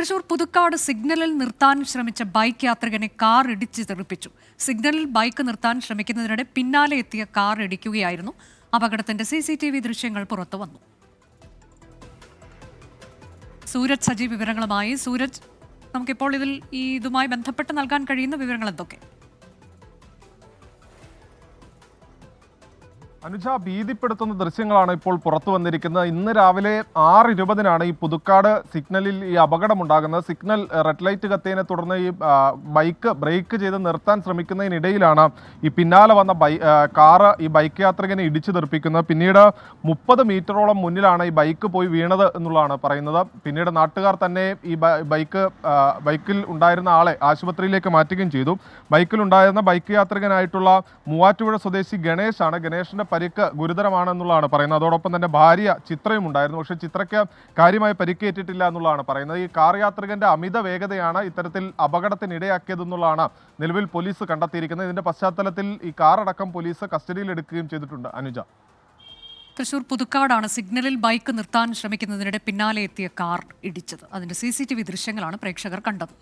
തൃശൂർ പുതുക്കാട് സിഗ്നലിൽ നിർത്താൻ ശ്രമിച്ച ബൈക്ക് യാത്രികനെ കാർ ഇടിച്ച് തെറിപ്പിച്ചു. സിഗ്നലിൽ ബൈക്ക് നിർത്താൻ ശ്രമിക്കുന്നതിനിടെ പിന്നാലെ എത്തിയ കാർ ഇടിക്കുകയായിരുന്നു. അപകടത്തിന്റെ CCTV ദൃശ്യങ്ങൾ പുറത്തു വന്നു. സൂരജ് സജി വിവരങ്ങളുമായി. സൂരജ്, നമുക്കിപ്പോൾ ഇതുമായി ബന്ധപ്പെട്ട് നൽകാൻ കഴിയുന്ന വിവരങ്ങൾ എന്തൊക്കെ? അനുജ, ഭീതിപ്പെടുത്തുന്ന ദൃശ്യങ്ങളാണ് ഇപ്പോൾ പുറത്തു വന്നിരിക്കുന്നത്. ഇന്ന് രാവിലെ 6:20 ഈ പുതുക്കാട് സിഗ്നലിൽ ഈ അപകടമുണ്ടാകുന്നത്. സിഗ്നൽ റെഡ് ലൈറ്റ് കത്തിയതിനെ തുടർന്ന് ഈ ബൈക്ക് ബ്രേക്ക് ചെയ്ത് നിർത്താൻ ശ്രമിക്കുന്നതിനിടയിലാണ് ഈ പിന്നാലെ വന്ന കാറ് ഈ ബൈക്ക് യാത്രികനെ ഇടിച്ചു തെറിപ്പിക്കുന്നത്. പിന്നീട് 30 മീറ്ററോളം മുന്നിലാണ് ഈ ബൈക്ക് പോയി വീണത് എന്നുള്ളതാണ് പറയുന്നത്. പിന്നീട് നാട്ടുകാർ തന്നെ ഈ ബൈക്കിൽ ഉണ്ടായിരുന്ന ആളെ ആശുപത്രിയിലേക്ക് മാറ്റുകയും ചെയ്തു. ബൈക്കിലുണ്ടായിരുന്ന ബൈക്ക് യാത്രികനായിട്ടുള്ള മൂവാറ്റുപുഴ സ്വദേശി ഗണേഷിന്റെ പരിക്ക് ഗുരുതരമാണെന്നുള്ളതാണ് പറയുന്നത്. അതോടൊപ്പം തന്നെ ഭാര്യ ചിത്രയും ഉണ്ടായിരുന്നു. പക്ഷേ ചിത്രയ്ക്ക് കാര്യമായി പരിക്കേറ്റിട്ടില്ല എന്നുള്ളതാണ് പറയുന്നത്. ഈ കാർ യാത്രികന്റെ അമിത വേഗതയാണ് ഇത്തരത്തിൽ അപകടത്തിനിടയാക്കിയതെന്നുള്ളതാണ് നിലവിൽ പോലീസ് കണ്ടെത്തിയിരിക്കുന്നത്. ഇതിന്റെ പശ്ചാത്തലത്തിൽ ഈ കാർ അടക്കം പോലീസ് കസ്റ്റഡിയിൽ എടുക്കുകയും ചെയ്തിട്ടുണ്ട്. അനുജ, തൃശൂർ പുതുക്കാടാണ് സിഗ്നലിൽ ബൈക്ക് നിർത്താൻ ശ്രമിക്കുന്നതിനിടെ പിന്നാലെ എത്തിയ കാർ ഇടിച്ചത്. അതിന്റെ CCTV ദൃശ്യങ്ങളാണ് പ്രേക്ഷകർ കണ്ടത്.